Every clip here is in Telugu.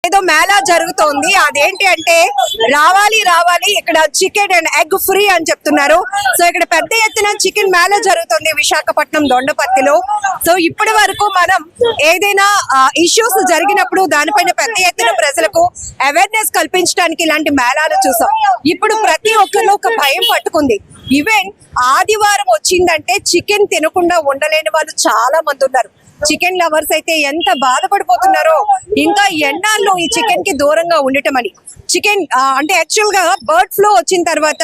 ఏదో మేళా జరుగుతోంది. అదేంటి అంటే రావాలి రావాలి ఇక్కడ చికెన్ అండ్ ఎగ్ ఫ్రీ అని చెప్తున్నారు. సో ఇక్కడ పెద్ద ఎత్తున చికెన్ మేళా జరుగుతుంది విశాఖపట్నం దొండపర్తిలో. సో ఇప్పటి వరకు మనం ఏదైనా ఇష్యూస్ జరిగినప్పుడు దానిపైన పెద్ద ఎత్తున ప్రజలకు అవేర్నెస్ కల్పించడానికి ఇలాంటి మేళాలు చూసాం. ఇప్పుడు ప్రతి ఒక్కరిలో ఒక భయం పట్టుకుంది. ఈవెన్ ఆదివారం వచ్చిందంటే చికెన్ తినకుండా ఉండలేని వాళ్ళు చాలా మంది ఉన్నారు. చికెన్ లవర్స్ అయితే ఎంత బాధపడిపోతున్నారో, ఇంకా ఎన్నాళ్ళు ఈ చికెన్ కి దూరంగా ఉండటం అని. చికెన్ అంటే యాక్చువల్ గా బర్డ్ ఫ్లూ వచ్చిన తర్వాత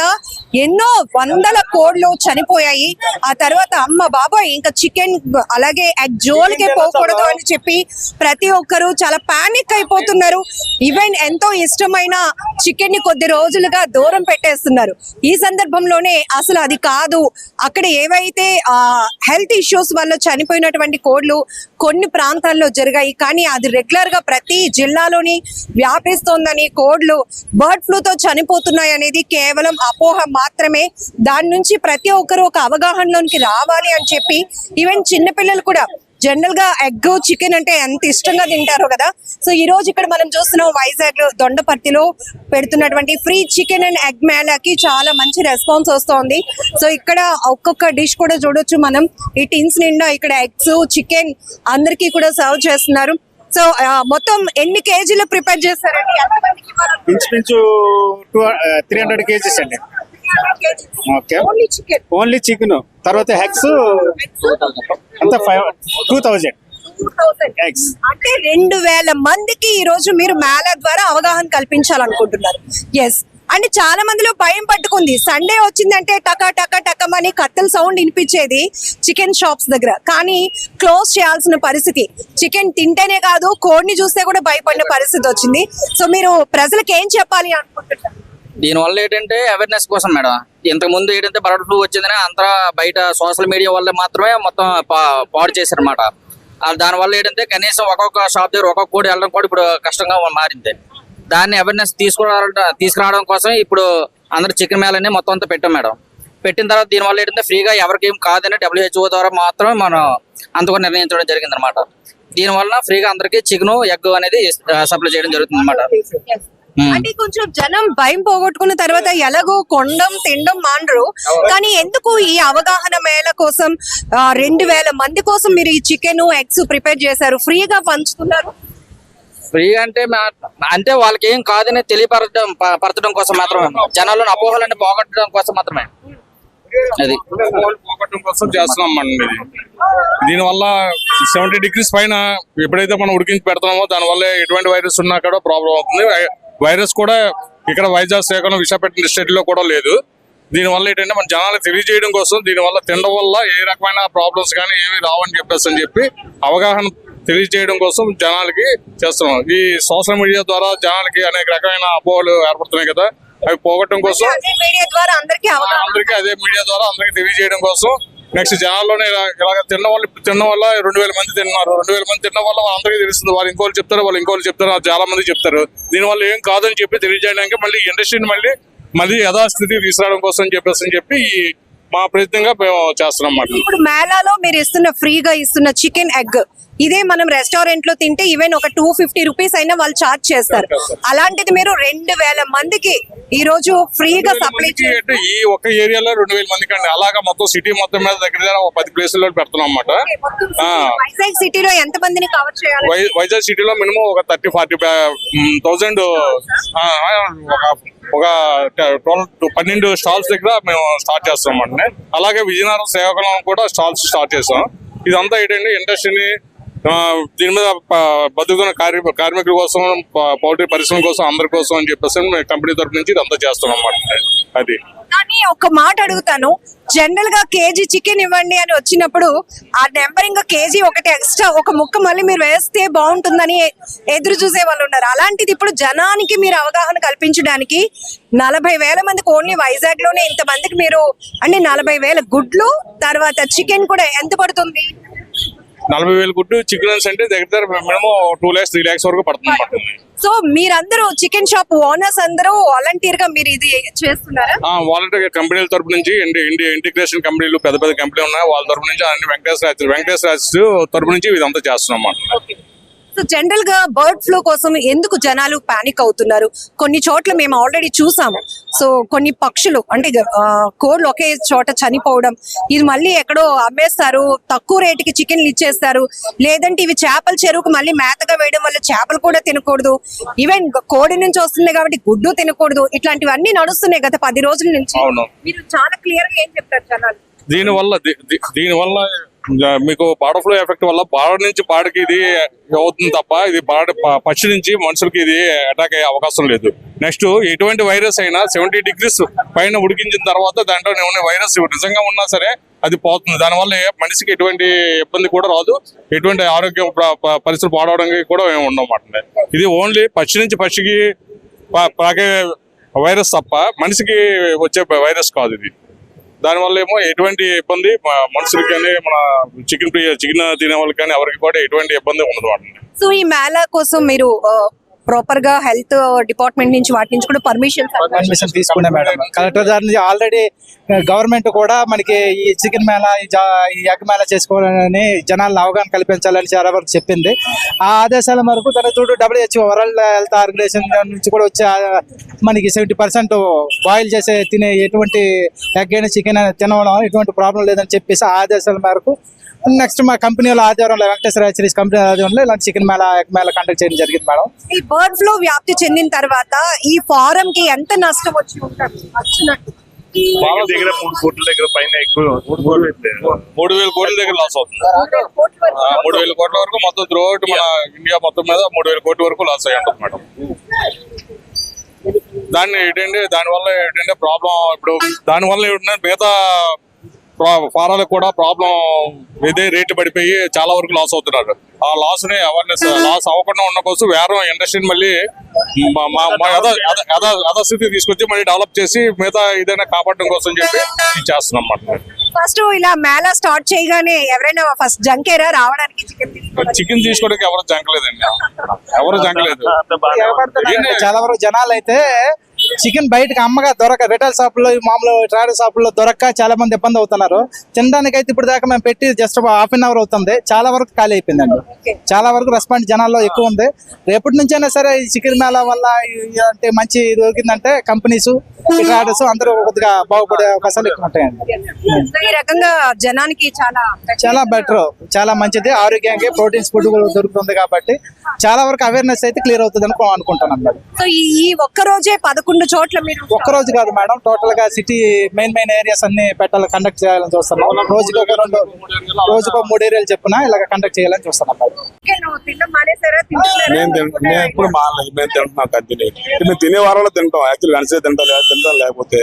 ఎన్నో వందల కోడ్లు చనిపోయాయి. ఆ తర్వాత అమ్మ బాబాయ్ ఇంకా చికెన్ అలాగే ఎగ్ జోలికి పోకూడదు అని చెప్పి ప్రతి ఒక్కరు చాలా పానిక్ అయిపోతున్నారు. ఈవెన్ ఎంతో ఇష్టమైన చికెన్ ని కొద్ది రోజులుగా దూరం పెట్టేస్తున్నారు. ఈ సందర్భంలోనే అసలు అది కాదు, అక్కడ ఏవైతే హెల్త్ ఇష్యూస్ వల్ల చనిపోయినటువంటి కోడ్లు కొన్ని ప్రాంతాల్లో జరిగాయి, కానీ అది రెగ్యులర్ గా ప్రతి జిల్లాలోని వ్యాపిస్తోందని, కోడ్లు బర్డ్ ఫ్లూతో చనిపోతున్నాయి అనేది కేవలం అపోహ మాత్రమే. దాని నుంచి ప్రతి ఒక్కరు ఒక అవగాహనలోనికి రావాలి అని చెప్పి ఈవెన్ చిన్నపిల్లలు కూడా జనరల్ గా ఎగ్ చికెన్ అంటే ఎంత ఇష్టంగా తింటారో కదా. సో ఈ రోజు ఇక్కడ మనం చూస్తున్నాం వైజాగ్ దొండపర్తిలో పెడుతున్నటువంటి ఫ్రీ చికెన్ అండ్ ఎగ్ మేళాకి చాలా మంచి రెస్పాన్స్ వస్తోంది. సో ఇక్కడ ఒక్కొక్క డిష్ కూడా చూడొచ్చు మనం. ఈ టిన్స్ నిండా ఇక్కడ ఎగ్స్ చికెన్ అందరికీ కూడా సర్వ్ చేస్తున్నారు. సో మొత్తం ఎన్ని కేజీలు ప్రిపేర్ చేస్తారండి? ఇంచుమించు 300 కేజీస్ అండి. ఓన్లీ చికెన్, తర్వాత ఎగ్స్ అంతా 2000 ఎగ్స్. అంటే 2000 మందికి ఈ రోజు మీరు మేళా ద్వారా అవగాహన కల్పించాలనుకుంటున్నారు. ఎస్, అంటే చాలా మందిలో భయం పట్టుకుంది. సండే వచ్చిందంటే టకా టకా టకమని కత్తెల సౌండ్ వినిపించేది చికెన్ షాప్స్ దగ్గర, కానీ క్లోజ్ చేయాల్సిన పరిస్థితి. చికెన్ తింటేనే కాదు, కోడిని చూస్తే కూడా భయపడిన పరిస్థితి వచ్చింది. సో మీరు ప్రజలకు ఏం చెప్పాలి అనుకుంటున్నారు? దీనివల్ల ఏంటంటే అవేర్నెస్ కోసం మేడం. ఇంతకు ముందు ఏంటంటే బర్డ్ ఫ్లూ వచ్చిందని అంతా బయట సోషల్ మీడియా వల్ల మాత్రమే మొత్తం పాడు చేశారనమాట. దానివల్ల ఏంటంటే కనీసం ఒక్కొక్క షాప్ దగ్గర ఒక్కొక్క కోడి వెళ్ళడం కూడా ఇప్పుడు కష్టంగా మారింది. దాన్ని అవేర్నెస్ తీసుకురావడం కోసం ఇప్పుడు అందరు చికెన్ మేళని మొత్తం అంతా పెట్టాం మేడం. పెట్టిన తర్వాత దీనివల్ల ఏంటంటే ఫ్రీగా ఎవరికి ఏం కాదని WHO ద్వారా మాత్రమే మనం అంతగా నిర్ణయించడం జరిగింది అనమాట. దీనివల్ల ఫ్రీగా అందరికి చికెన్ ఎగ్ అనేది సప్లై చేయడం జరుగుతుంది అనమాట. అంటే కొంచెం జనం భయం పోగొట్టుకున్న తర్వాత ఎలాగో కొండం తినడం మానరు, కానీ ఎందుకు ఈ అవగాహన మేళ కోసం 2000 మంది కోసం మీరు ఈ చికెన్ ఎగ్స్ ప్రిపేర్ చేశారు, ఫ్రీగా పంచుతున్నారు? ఫ్రీ అంటే వాళ్ళకి ఏం కాదని తెలియపరచడం కోసం మాత్రమే, జనాలను అపోహలన్నీ పోగొట్టడం కోసం మాత్రమే. అది పోగొట్టడం కోసం చేస్తున్నాం మనం. దీనివల్ల 70 degrees పైన ఎప్పుడైతే మనం ఉడికించి పెడతామో దానివల్ల ఎటువంటి వైరస్ ఉన్నా కూడా ప్రాబ్లం అవుతుంది. వైరస్ కూడా ఇక్కడ వైజాగ్ శ్రీకాకుళం విశాఖపట్నం డిస్ట్రిక్ట్ లో కూడా లేదు. దీనివల్ల ఏంటంటే మన జనాలకు తెలియజేయడం కోసం, దీనివల్ల తినడం వల్ల ఏ రకమైన ప్రాబ్లమ్స్ కానీ ఏమి రావని చెప్పి అవగాహన తెలియజేయడం కోసం జనాలకి చేస్తున్నాం. ఈ సోషల్ మీడియా ద్వారా జనాలకి అనేక రకమైన అపోహలు ఏర్పడుతున్నాయి కదా, అవి పోగొట్టడం కోసం అదే మీడియా ద్వారా అందరికీ తెలియజేయడం కోసం. నెక్స్ట్ జనాల్లోనే ఇలాగ తినడం వల్ల 2000 మంది తిన్నారు. 2000 మంది తినడం వల్ల అందరికీ తెలుస్తుంది. వాళ్ళు ఇంకోళ్ళు చెప్తారు, చాలా మంది చెప్తారు. దీనివల్ల ఏం కాదని చెప్పి తెలియజేయడానికి మళ్ళీ ఇండస్ట్రీని మళ్ళీ యథాస్థితికి తీసుకురావడం కోసం చెప్పి మా ప్రయత్నంగా మేము చేస్తున్నాం అన్నమాట. ఇప్పుడు మేళాలో మీరు ఫ్రీగా ఇస్తున్న చికెన్ ఎగ్ ఇదే మనం రెస్టారెంట్ లో తింటే ఈవెన్ ఒక 250 రూపీస్ అయినా వాళ్ళు చార్జ్ చేస్తారు. అలాంటిది మీరు 2000 మందికి ఈ రోజు ఫ్రీగా సప్లై చేయండి. ఈ ఒక్క ఏరియాలో 2000 మందికి అండి. అలాగా మొత్తం సిటీ మొత్తం మీద దగ్గర 10 ప్లేసుల్లో పెడుతున్నాం అన్నమాట. వైజాగ్ సిటీలో ఎంత మందిని కవర్ చేయాలి? వైజాగ్ సిటీలో మినిమం ఒక 30-40,000 ఒక 12 స్టాల్స్ దగ్గర మేము స్టార్ట్ చేస్తాం అండి. అలాగే విజయనగరం శ్రీకాకుళం కూడా స్టాల్స్ స్టార్ట్ చేస్తాం. ఇదంతా ఏంటంటే ఇండస్ట్రీని దీని మీద బతుకుతున్న కార్మికుల కోసం, పౌల్ట్రీ పరిశ్రమ కోసం, అందరి కోసం అని చెప్పేసి కంపెనీ తరఫు నుంచి ఇదంతా చేస్తాం అన్నమాట. అది కానీ ఒక మాట అడుగుతాను, జనరల్ గా కేజీ చికెన్ ఇవ్వండి అని వచ్చినప్పుడు ఆ నెంబర్ ఇంకా కేజీ ఒకటి ఎక్స్ట్రా ఒక ముక్క మళ్ళీ మీరు వేస్తే బాగుంటుందని ఎదురు చూసే వాళ్ళు ఉన్నారు. అలాంటిది ఇప్పుడు జనానికి మీరు అవగాహన కల్పించడానికి 40,000 మందికి ఓన్లీ వైజాగ్ లోనే ఇంతమందికి మీరు అంటే 40,000 గుడ్లు తర్వాత చికెన్ కూడా ఎంత పడుతుంది? 40,000 గుడ్డు చికెన్స్ అంటే దగ్గర మినిమం 2 lakhs 3 lakhs వరకు పడుతుంది. సో మీరందరూ చికెన్ షాప్ ఓనర్స్ అందరూ వాలంటీర్ గా మీరు ఇది చేస్తున్నారా? వాలంటీర్ కంపెనీల తరపు నుంచి ఇంటిగ్రేషన్ కంపెనీలు పెద్ద కంపెనీలు ఉన్నాయి, వాళ్ళ తరపు నుంచి అన్ని వెంకటేశ్వర తరపు నుంచి ఇదంతా చేస్తున్నాం. సో సో జనరల్ గా బర్డ్ ఫ్లూ కోసం ఎందుకు జనాలు పానిక్ అవుతున్నారు? కొన్ని చోట్ల మేము ఆల్రెడీ చూసాము. సో కొన్ని పక్షులు అంటే కోళ్ళు ఒకే చోట చనిపోవడం, ఇది మళ్ళీ ఎక్కడో అమ్మేస్తారు, తక్కువ రేటుకి చికెన్లు ఇచ్చేస్తారు, లేదంటే ఇవి చేపల చెరువుకు మళ్ళీ మేతగా వేయడం వల్ల చేపలు కూడా తినకూడదు, ఈవెన్ కోడి నుంచి వస్తుంది కాబట్టి గుడ్డు తినకూడదు, ఇట్లాంటివన్నీ నడుస్తున్నాయి గత 10 రోజుల నుంచి. అవును. మీరు చాలా క్లియర్ గా ఏం చెప్తారు జనాలు? దీనివల్ల మీకు బర్డ్ ఫ్లూ ఎఫెక్ట్ వల్ల బాడ నుంచి పాడికి ఇది అవుతుంది తప్ప ఇది పక్షి నుంచి మనుషులకి ఇది అటాక్ అయ్యే అవకాశం లేదు. నెక్స్ట్ ఎటువంటి వైరస్ అయినా 70 degrees పైన ఉడికించిన తర్వాత దాంట్లో ఉన్న వైరస్ నిజంగా ఉన్నా సరే అది పోతుంది. దానివల్ల మనిషికి ఎటువంటి ఇబ్బంది కూడా రాదు, ఎటువంటి ఆరోగ్య పరిస్థితులు పాడవడానికి కూడా ఏమి ఉండవన్నమాట. ఇది ఓన్లీ పక్షి నుంచి పక్షికి పాకే వైరస్ తప్ప మనిషికి వచ్చే వైరస్ కాదు ఇది. దానివల్ల ఏమో ఎటువంటి ఇబ్బంది మనుషులకి కానీ మన చికెన్ తినే వాళ్ళకి కానీ ఎవరికి కూడా ఎటువంటి ఇబ్బంది ఉండదు వాటిని. సో ఈ మేళా కోసం మీరు ప్రాపర్ గా హెల్త్ డిపార్ట్మెంట్ నుంచి వాటి నుంచి కూడా పర్మిషన్ తీసుకున్నా మేడం. కలెక్టర్ గారి నుంచి ఆల్రెడీ గవర్నమెంట్ కూడా మనకి ఈ చికెన్ మేళా ఈ ఎగ్ మేళా చేసుకోవాలని జనాలను అవగాహన కల్పించాలని చాలా వరకు చెప్పింది. ఆ ఆదేశాల మేరకు తన చూడు WHO వరల్డ్ హెల్త్ ఆర్గనైజేషన్ నుంచి కూడా వచ్చే మనకి 70% బాయిల్ చేసే తినే ఎటువంటి ఎగ్ అయినా చికెన్ అయినా తినడం ఎటువంటి ప్రాబ్లం లేదని చెప్పేసి ఆ ఆదేశాల మేరకు నెక్స్ట్ మా కంపెనీలో ఆధ్వర్యంలో వెంకటేశ్వర హ్యాచరీస్ కంపెనీ ఆధ్వర్యంలో ఇలాంటి chicken Mela egg Mela conduct చేయడం జరిగింది మేడం. ఈ బర్డ్ ఫ్లూ వ్యాప్తి చెందిన తర్వాత ఈ ఫారం కి ఎంత నష్టం వచ్చి ఉంటుంది? దగ్గర 3 కోట్ల దగ్గర పైన ఎక్కువ 3,000 కోట్ల దగ్గర లాస్ అవుతుంది. 3,000 కోట్ల వరకు మొత్తం త్రూఅవుట్ మన ఇండియా మొత్తం మీద 3,000 కోట్ల వరకు లాస్ అయ్యి ఉంటుంది మేడం. దానివల్ల ఏంటంటే ప్రాబ్లం ఇప్పుడు దానివల్ల ఏంటంటే మిగతా ఫారాలకు కూడా ప్రాబ్లం ఇదే రేటు పడిపోయి చాలా వరకు లాస్ అవుతున్నారు. ఆ లాస్ ని అవేర్నెస్ లాస్ అవ్వకుండా ఉన్న కోసం వేరే ఇండస్ట్రీని మళ్ళీ యథాస్థితి తీసుకొచ్చి మళ్ళీ డెవలప్ చేసి మిగతా ఏదైనా కాపాడడం కోసం చెప్పి చేస్తున్నాం అన్నమాట. ఫస్ట్ ఇలా మేళా స్టార్ట్ చేయగానే ఎవరైనా ఫస్ట్ జంకేరా రావడానికి చికెన్ తీసుకోవడానికి ఎవరు జంకలేదండి, ఎవరు జంకలేదు. చాలా వరకు జనాలు అయితే చికెన్ బయటకు అమ్మగా దొరక రిటైల్ షాపుల్లో మామూలు ట్రేడర్ షాపుల్లో దొరక్క చాలా మంది ఇబ్బంది అవుతున్నారు. తినడానికి అయితే ఇప్పుడు దాకా మేము పెట్టి జస్ట్ ½ an hour అవుతుంది, చాలా వరకు ఖాళీ అయిపోయిందండి. చాలా వరకు రెస్పాన్స్ జనాల్లో ఎక్కువ ఉంది. రేపటి నుంచి అయినా సరే ఈ చికెన్ మేళా వల్ల అంటే మంచి దొరికిందంటే కంపెనీస్ ట్రేడర్స్ అందరూ కొద్దిగా బాగుపడే అవకాశాలు ఎక్కువ ఉంటాయండి. ఈ రకంగా జనానికి చాలా బెటర్, చాలా మంచిది. ఆరోగ్యానికి ప్రోటీన్స్ ఫుడ్ దొరుకుతుంది కాబట్టి చాలా వరకు అవేర్నెస్ అయితే క్లియర్ అవుతుంది అనుకుంటున్నాను మేడం. సో ఈ ఒక్క రోజే 11 చోట్ల మీరు ఒక్క రోజు కాదు మేడం, టోటల్ గా సిటీ మెయిన్ ఏరియాస్ అన్ని కండక్ట్ చేయాలని చూస్తున్నాం. రోజుకు 3 ఏరియాలు చెప్పున ఇలాగ కండక్ట్ చేయాలని చూస్తున్నాం మేడం. నేను ఎప్పుడు మానలేదు, మేము తింటున్నాం కంటిన్యూ. మేము తినే వారంలో తింటాం, యాక్చువల్ వెనసే తింటాం లేకపోతే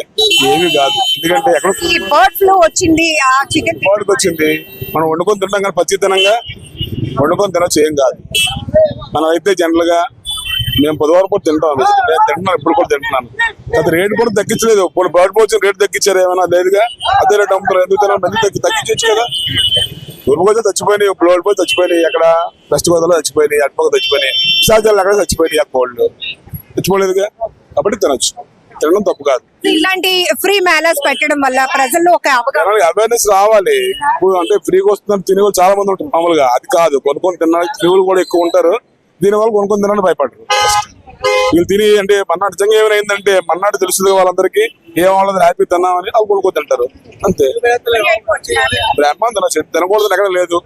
ఏమీ కాదు. ఎందుకంటే ఎక్కడ బర్డ్ ఫ్లూ వచ్చింది, ఆ చికెన్ బర్డ్కి వచ్చింది, మనం వండుకొని తింటాం కానీ పచ్చితనంగా వండుకొని తినొచ్చు, ఏం కాదు. మనం అయితే జనరల్ గా మేము బుధవారం పూట తింటాం, నేను తింటున్నాను, ఇప్పుడు కూడా తింటున్నాను. అది రేటు కూడా తగ్గించలేదు. ఇప్పుడు బర్డ్ ఫ్లూ వచ్చిన రేటు తగ్గించారు ఏమైనా లేదుగా, అదే రేటు అమ్ముతారు. ఎందుకు తినాలి, మంది తగ్గించచ్చు కదా. తూర్పుగోదావరి చచ్చిపోయినాయి, బ్లోడ్ పోయి చచ్చిపోయినాయి, ఎక్కడ వెస్ట్ గోదావరిలో చచ్చిపోయినాయి, అటుపక్క చచ్చిపోయినాయి, విశాఖలో అక్కడ చచ్చిపోయినాయి. ఆ కోల్డ్ చచ్చిపోలేదుగా, కాబట్టి తినొచ్చు, తినడం తప్పు కాదు. ఇలాంటి ఫ్రీ మేళాస్ పెట్టడం వల్ల ప్రజల్లో ఒక అవేర్నెస్ రావాలి. ఇప్పుడు అంటే ఫ్రీగా వస్తుందని తినే వాళ్ళు చాలా మంది ఉంటారు మామూలుగా, అది కాదు. కొనుక్కొని తినడానికి తినే కూడా ఎక్కువ ఉంటారు. దీనివల్ల కొనుక్కొని తినడానికి భయపడరు. వీళ్ళు తిని అంటే మన్నాడు నిజంగా ఏమైందంటే మన్నాడు తెలుస్తుంది వాళ్ళందరికీ, ఏం వాళ్ళది హ్యాపీ తిన్నామని వాళ్ళు కొనుక్కొని తింటారు అంతే. బ్రహ్మాండ తినకూడదు ఎక్కడ లేదు,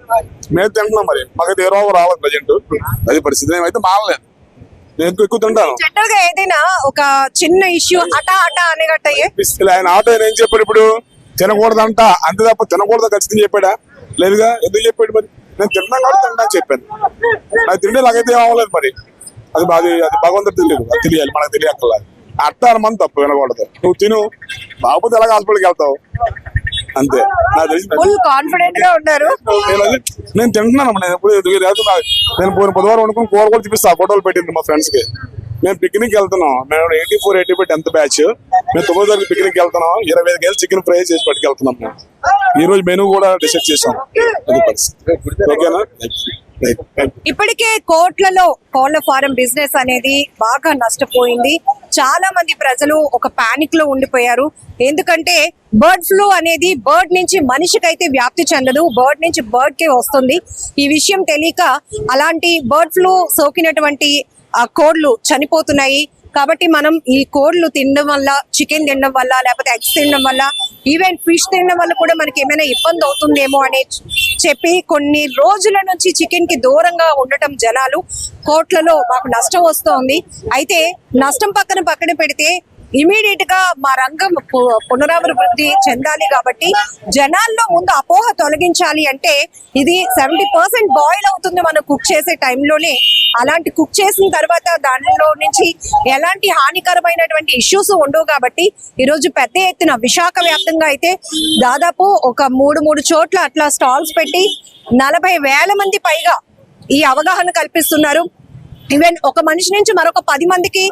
మేము తింటున్నాం. మరి మాకైతే ఏ రోగం రావాలి ప్రజెంట్, అది పరిస్థితి. మేమైతే మానలేదు, నేను ఎక్కువ తింటాను. జనరల్ గా ఏదైనా ఒక చిన్న ఇష్యూ అటా అనేగట్టయ్యే ఆయన ఆటో ఏం చెప్పాడు, ఇప్పుడు తినకూడదంట అంతే తప్ప తినకూడదు ఖచ్చితంగా చెప్పాడా? లేదుగా. ఎందుకు చెప్పాడు? మరి నేను తిన్నాను కాబట్టి తింటా అని చెప్పాను. నాకు తింటే నాకైతే ఏం అవ్వలేదు. మరి అది భగవంతుడు తెలియదు, అది తెలియాలి, మనకు తెలియక్కర్లా. అట్ట అనుమానం తప్పు, వినకూడదు. నువ్వు తిను, బాగుపోతే ఎలాగ హాస్పిటల్కి వెళ్తావు అంతే. నాకు తెలిసి కాన్ఫిడెంట్ గా ఉన్నారు. నేను తింటున్నాను. నేను ఎప్పుడు నేను బుధవారం వండుకుని కూర కూడా చూపిస్తా, ఫోటోలు పెట్టింది మా ఫ్రెండ్స్ కి. మేము పిక్నిక్ వెళ్తున్నాం, మేము 84-85 10th బ్యాచ్. మేము 9వ తరగతి పిక్నిక్ వెళ్తున్నాం, 25 కేజీలు చికెన్ ఫ్రై చేసి పట్టుకెళ్తున్నాం. మేము ఈ రోజు మెనూ కూడా డిసైడ్ చేసాం. అది పరిస్థితి. ఓకేనా? ఇప్పటికే కోళ్ల ఫారం బిజినెస్ అనేది బాగా నష్టపోయింది. చాలా మంది ప్రజలు ఒక పానిక్ లో ఉండిపోయారు. ఎందుకంటే బర్డ్ ఫ్లూ అనేది బర్డ్ నుంచి మనిషికైతే వ్యాప్తి చెందదు, బర్డ్ నుంచి బర్డ్ కే వస్తుంది. ఈ విషయం తెలియక అలాంటి బర్డ్ ఫ్లూ సోకినటువంటి కోళ్లు చనిపోతున్నాయి. కాబట్టి మనం ఈ కోళ్లు తినడం వల్ల, చికెన్ తినడం వల్ల, లేకపోతే ఎగ్స్ తినడం వల్ల, ఈవెన్ ఫిష్ తినడం వల్ల కూడా మనకి ఏమైనా ఇబ్బంది అవుతుందేమో అని చెప్పి కొన్ని రోజుల నుంచి చికెన్ కి దూరంగా ఉండటం జనాలు కోట్లలో మాకు నష్టం వస్తోంది. అయితే నష్టం పక్కన పెడితే ఇమీడియట్ గా మా రంగం పునరాభివృద్ధి చెందాలి. కాబట్టి జనాల్లో ముందు అపోహ తొలగించాలి అంటే ఇది 70% బాయిల్ అవుతుంది మనం కుక్ చేసే టైంలోనే. అలాంటి కుక్ చేసిన తర్వాత దానిలో నుంచి ఎలాంటి హానికరమైనటువంటి ఇష్యూస్ ఉండవు. కాబట్టి ఈరోజు పెద్ద ఎత్తున విశాఖ వ్యాప్తంగా అయితే దాదాపు ఒక మూడు చోట్ల అట్లా స్టాల్స్ పెట్టి 40,000 మంది పైగా ఈ అవగాహన కల్పిస్తున్నారు. ఈవెన్ ఒక మనిషి నుంచి మరొక 10 మందికి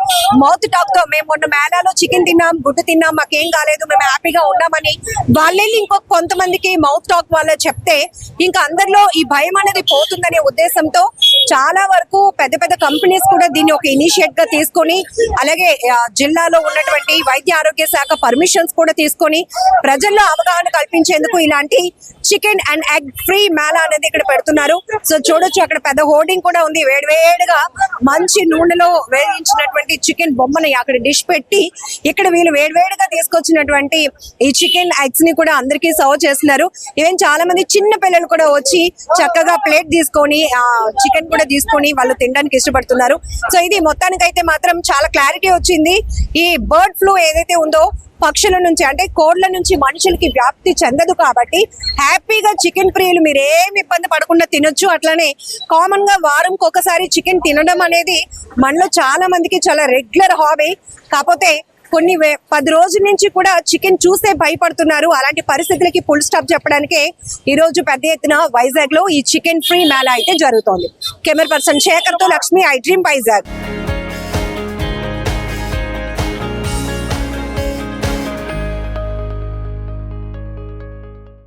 మౌత్ టాక్ తో మేము మొన్న మేళాలో చికెన్ తిన్నాం, గుడ్డు తిన్నాం, మాకేం కాలేదు, మేము హ్యాపీగా ఉన్నామని వాళ్ళెళ్ళి ఇంకొక కొంతమందికి మౌత్ టాక్ వాళ్ళ చెప్తే ఇంకా అందరిలో ఈ భయం అనేది పోతుందనే ఉద్దేశంతో చాలా వరకు పెద్ద కంపెనీస్ కూడా దీన్ని ఒక ఇనిషియేట్ గా తీసుకొని, అలాగే జిల్లాలో ఉన్నటువంటి వైద్య ఆరోగ్య శాఖ పర్మిషన్స్ కూడా తీసుకొని ప్రజల్లో అవగాహన కల్పించేందుకు ఇలాంటి chicken and egg free Mela అనేది ఇక్కడ పెడుతున్నారు. సో చూడొచ్చు అక్కడ పెద్ద హోర్డింగ్ కూడా ఉంది. వేడివేడిగా మంచి నూనెలో వేయించినటువంటి చికెన్ బొమ్మని అక్కడ డిష్ పెట్టి ఇక్కడ వీళ్ళు వేడివేడిగా తీసుకొచ్చినటువంటి ఈ చికెన్ ఎగ్స్ ని కూడా అందరికీ సర్వ్ చేస్తున్నారు. ఈవెన్ చాలా మంది చిన్న పిల్లలు కూడా వచ్చి చక్కగా ప్లేట్ తీసుకొని చికెన్ కూడా తీసుకొని వాళ్ళు తినడానికి ఇష్టపడుతున్నారు. సో ఇది మొత్తానికైతే మాత్రం చాలా క్లారిటీ వచ్చింది. ఈ బర్డ్ ఫ్లూ ఏదైతే ఉందో పక్షుల నుంచి అంటే కోళ్ల నుంచి మనుషులకి వ్యాప్తి చెందదు. కాబట్టి హ్యాపీగా చికెన్ ప్రియులు మీరు ఏమి ఇబ్బంది పడకుండా తినొచ్చు. అట్లానే కామన్ గా వారంకి ఒకసారి చికెన్ తినడం అనేది మనలో చాలా మందికి చాలా రెగ్యులర్ హాబీ. కాకపోతే కొన్ని 10 రోజుల నుంచి కూడా చికెన్ చూసే భయపడుతున్నారు. అలాంటి పరిస్థితులకి ఫుల్ స్టాప్ చెప్పడానికే ఈ రోజు పెద్ద ఎత్తున వైజాగ్ లో ఈ చికెన్ ఫ్రీ మేళా అయితే జరుగుతోంది. కెమెరా పర్సన్ శేఖర్ తో లక్ష్మి, ఐ డ్రీమ్ వైజాగ్.